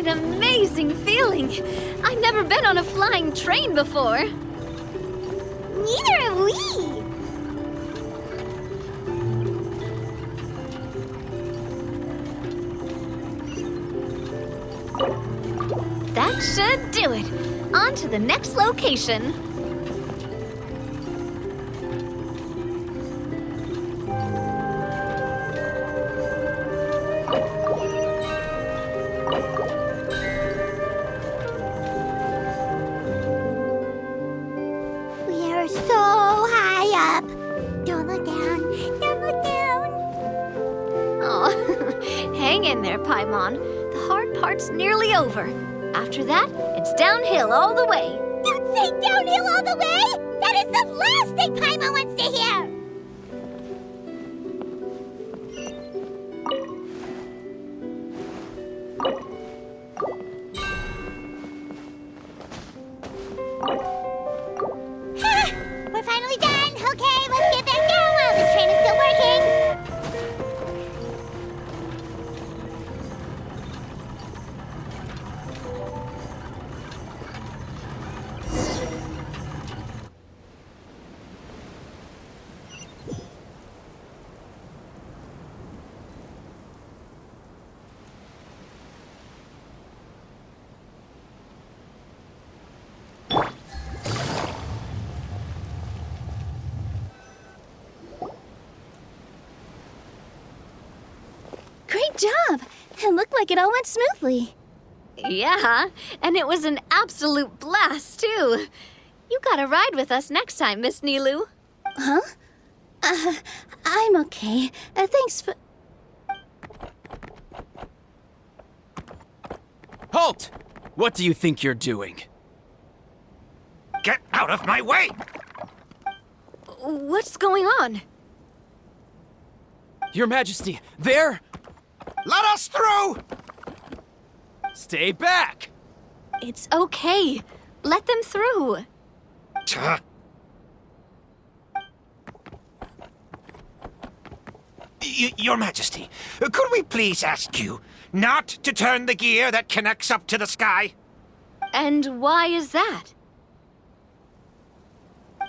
an amazing feeling! I've never been on a flying train before! Neither have we! That should do it! On to the next location! We are so high up. Don't look down. Don't look down. Oh, hang in there, Paimon. The hard part's nearly over. After that, it's downhill all the way. Don't say downhill all the way! That is the last thing Paimon wants to hear! Ha! We're finally done! Okay, let's get back down while this train is still working! Great job! It looked like it all went smoothly. Yeah, and it was an absolute blast, too. You gotta ride with us next time, Miss Nilu. Huh? I'm okay. Thanks for... Halt! What do you think you're doing? Get out of my way! What's going on? Your Majesty, there! Let us through! Stay back! It's okay. Let them through. Tuh. Your Majesty, could we please ask you not to turn the gear that connects up to the sky? And why is that?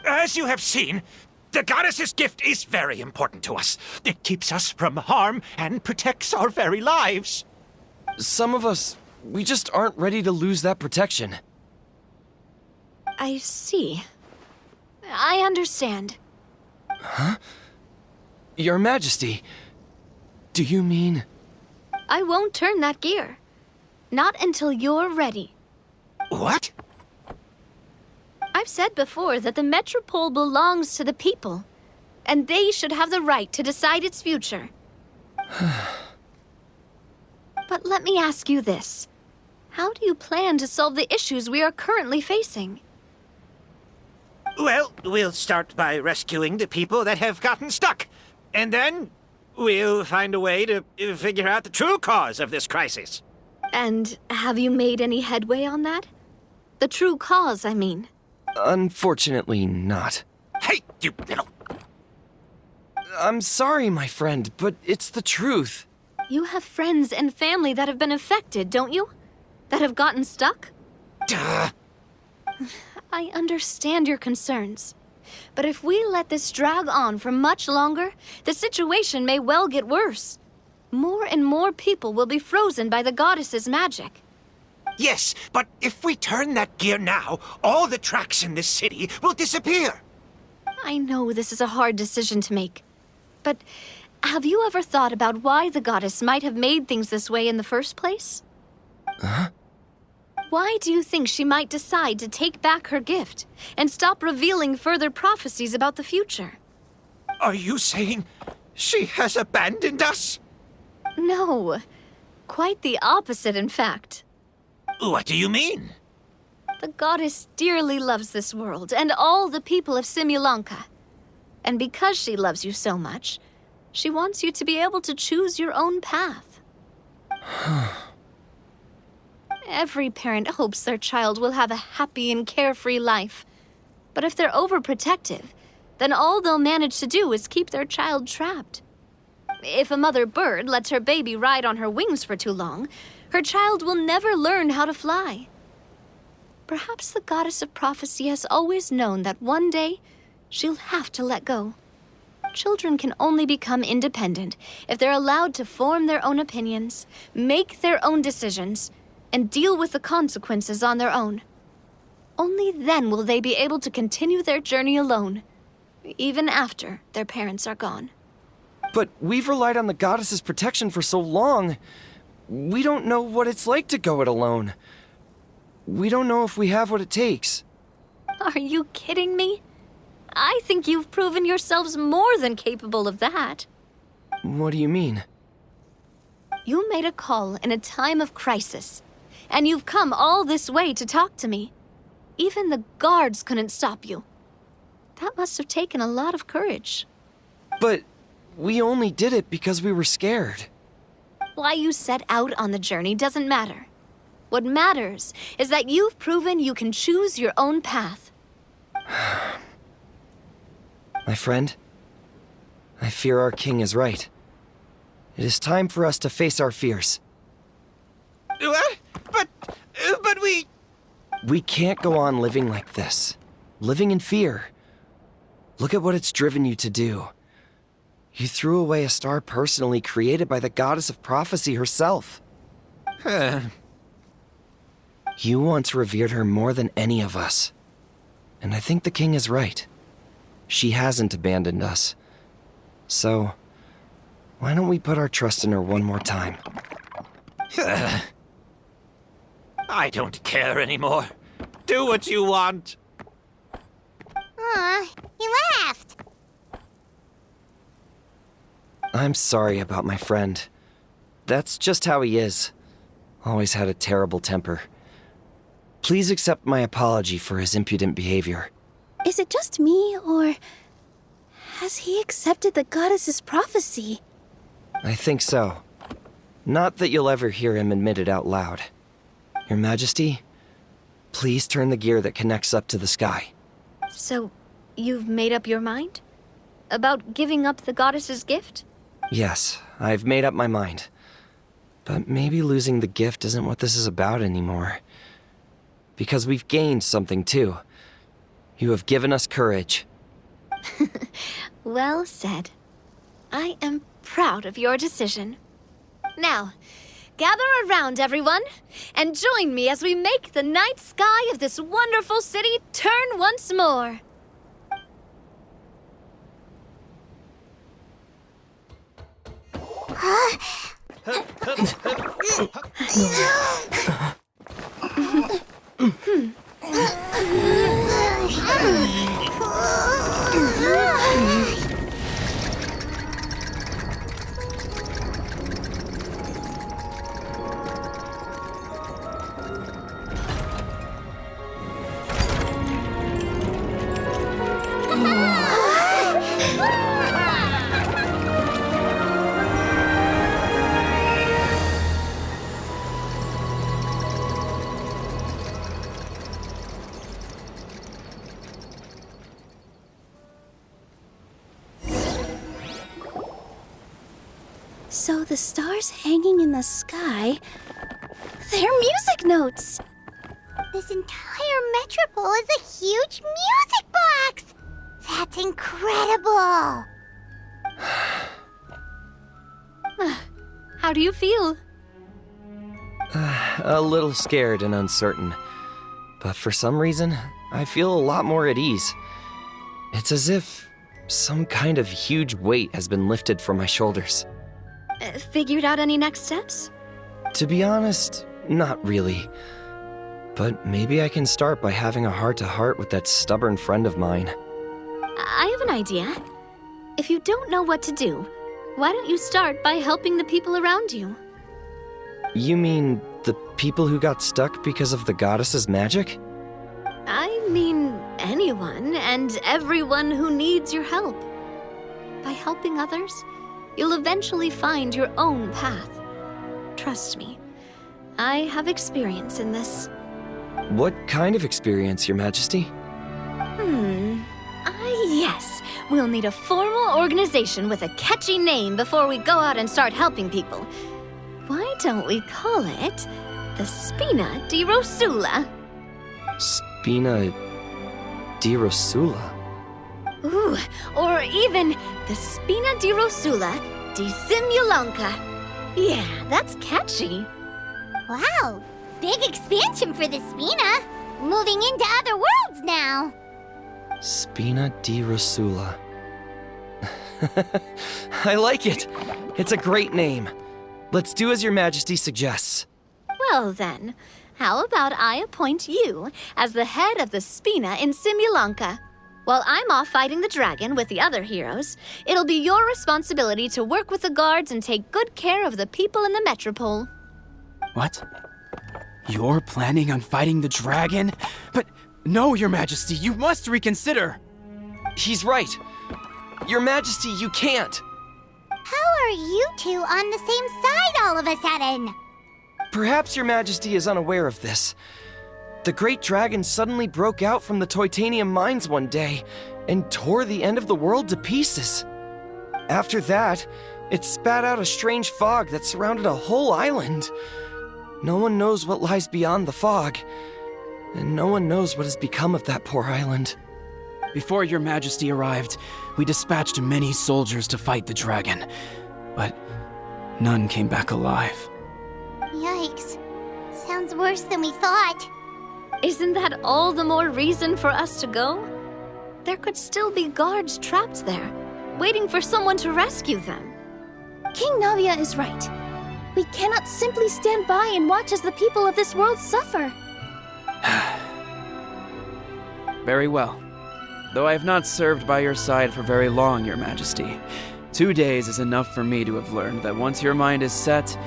As you have seen, the goddess's gift is very important to us. It keeps us from harm and protects our very lives. Some of us, we just aren't ready to lose that protection. I see. I understand. Your Majesty, do you mean... I won't turn that gear. Not until you're ready. What? I've said before that the Metropole belongs to the people, and they should have the right to decide its future. But let me ask you this. How do you plan to solve the issues we are currently facing? Well, we'll start by rescuing the people that have gotten stuck. And then we'll find a way to figure out the true cause of this crisis. And have you made any headway on that? The true cause, I mean. Unfortunately not. Hey, you little... I'm sorry, my friend, but it's the truth. You have friends and family that have been affected, don't you? That have gotten stuck? Duh. I understand your concerns. But if we let this drag on for much longer, the situation may well get worse. More and more people will be frozen by the goddess's magic. Yes, but if we turn that gear now, all the tracks in this city will disappear. I know this is a hard decision to make. But have you ever thought about why the goddess might have made things this way in the first place? Huh? Why do you think she might decide to take back her gift and stop revealing further prophecies about the future? Are you saying she has abandoned us? No. Quite the opposite, in fact. What do you mean? The goddess dearly loves this world and all the people of Simulanka. And because she loves you so much, she wants you to be able to choose your own path. Every parent hopes their child will have a happy and carefree life. But if they're overprotective, then all they'll manage to do is keep their child trapped. If a mother bird lets her baby ride on her wings for too long, her child will never learn how to fly. Perhaps the goddess of prophecy has always known that one day she'll have to let go. Children can only become independent if they're allowed to form their own opinions, make their own decisions, and deal with the consequences on their own. Only then will they be able to continue their journey alone, even after their parents are gone. But we've relied on the goddess's protection for so long. We don't know what it's like to go it alone. We don't know if we have what it takes. Are you kidding me? I think you've proven yourselves more than capable of that. What do you mean? You made a call in a time of crisis, and you've come all this way to talk to me. Even the guards couldn't stop you. That must have taken a lot of courage. But we only did it because we were scared. Why you set out on the journey doesn't matter. What matters is that you've proven you can choose your own path. My friend, I fear our king is right. It is time for us to face our fears. What? But we... We can't go on living like this. Living in fear. Look at what it's driven you to do. You threw away a star personally created by the goddess of prophecy herself. You once revered her more than any of us. And I think the king is right. She hasn't abandoned us. So, why don't we put our trust in her one more time? I don't care anymore. Do what you want. Aw, he left. I'm sorry about my friend. That's just how he is. Always had a terrible temper. Please accept my apology for his impudent behavior. Is it just me, or has he accepted the goddess's prophecy? I think so. Not that you'll ever hear him admit it out loud. Your Majesty, please turn the gear that connects up to the sky. So, you've made up your mind? About giving up the goddess's gift? Yes, I've made up my mind. But maybe losing the gift isn't what this is about anymore. Because we've gained something too. You have given us courage. Well said. I am proud of your decision. Now, gather around, everyone, and join me as we make the night sky of this wonderful city turn once more. So the stars hanging in the sky, they're music notes. This entire metropole is a huge music box! That's incredible! How do you feel? A little scared and uncertain. But for some reason, I feel a lot more at ease. It's as if some kind of huge weight has been lifted from my shoulders. Figured out any next steps? To be honest, not really. But maybe I can start by having a heart-to-heart with that stubborn friend of mine. I have an idea. If you don't know what to do, why don't you start by helping the people around you? You mean the people who got stuck because of the goddess's magic? I mean anyone and everyone who needs your help. By helping others, you'll eventually find your own path. Trust me, I have experience in this. What kind of experience, Your Majesty? Yes. We'll need a formal organization with a catchy name before we go out and start helping people. Why don't we call it the Spina di Rosula? Spina di Rosula. Ooh, or even the Spina di Rosula di Simulanka. Yeah, that's catchy. Wow, big expansion for the Spina. Moving into other worlds now. Spina di Rosula. I like it. It's a great name. Let's do as Your Majesty suggests. Well then, how about I appoint you as the head of the Spina in Simulanka? While I'm off fighting the dragon with the other heroes, it'll be your responsibility to work with the guards and take good care of the people in the metropole. What? You're planning on fighting the dragon? But no, Your Majesty, you must reconsider! He's right. Your Majesty, you can't. How are you two on the same side all of a sudden? Perhaps Your Majesty is unaware of this. The great dragon suddenly broke out from the Titanium mines one day and tore the end of the world to pieces. After that, it spat out a strange fog that surrounded a whole island. No one knows what lies beyond the fog, and no one knows what has become of that poor island. Before Your Majesty arrived, we dispatched many soldiers to fight the dragon, but none came back alive. Yikes. Sounds worse than we thought. Isn't that all the more reason for us to go? There could still be guards trapped there, waiting for someone to rescue them. King Navia is right. We cannot simply stand by and watch as the people of this world suffer. Very well. Though I have not served by your side for very long, Your Majesty, 2 days is enough for me to have learned that once your mind is set,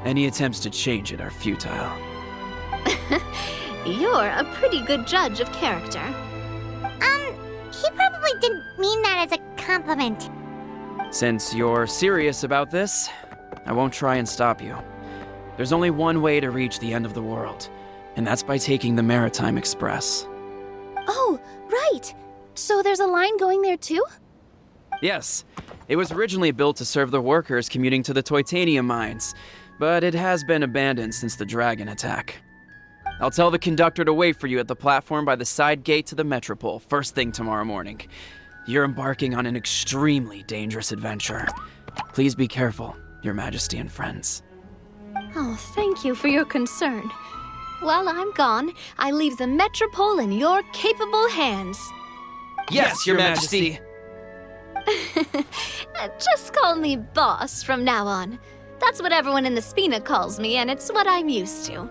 any attempts to change it are futile. You're a pretty good judge of character. He probably didn't mean that as a compliment. Since you're serious about this, I won't try and stop you. There's only one way to reach the end of the world, and that's by taking the Maritime Express. Oh, right. So there's a line going there too? Yes, it was originally built to serve the workers commuting to the Titanium mines, but it has been abandoned since the dragon attack. I'll tell the conductor to wait for you at the platform by the side gate to the Metropole first thing tomorrow morning. You're embarking on an extremely dangerous adventure. Please be careful, Your Majesty and friends. Oh, thank you for your concern. While I'm gone, I leave the Metropole in your capable hands. Yes, Your Majesty. Just call me boss from now on. That's what everyone in the Spina calls me, and it's what I'm used to.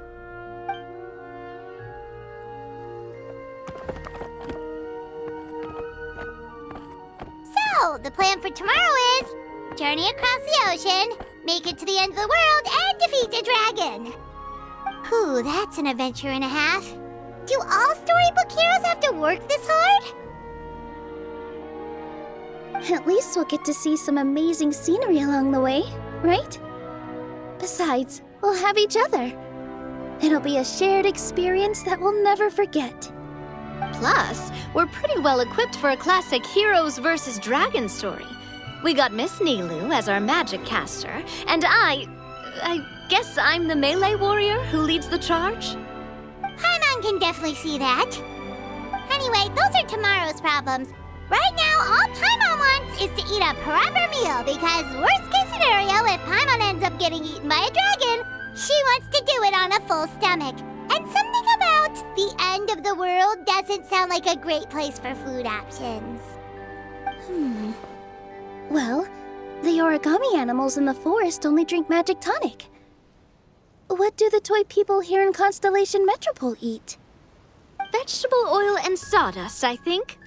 So, the plan for tomorrow is journey across the ocean, make it to the end of the world, and defeat a dragon. Whew, that's an adventure and a half. Do all storybook heroes have to work this hard? At least we'll get to see some amazing scenery along the way, right? Besides, we'll have each other. It'll be a shared experience that we'll never forget. Plus, we're pretty well equipped for a classic heroes versus dragon story. We got Miss Nilu as our magic caster, and I guess I'm the melee warrior who leads the charge? Paimon can definitely see that. Anyway, those are tomorrow's problems. Right now, all Paimon wants is to eat a proper meal because worst case scenario, if Paimon ends up getting eaten by a dragon, she wants to do it on a full stomach. And something about the end of the world doesn't sound like a great place for food options. Well, the origami animals in the forest only drink magic tonic. What do the toy people here in Constellation Metropole eat? Vegetable oil and sawdust, I think.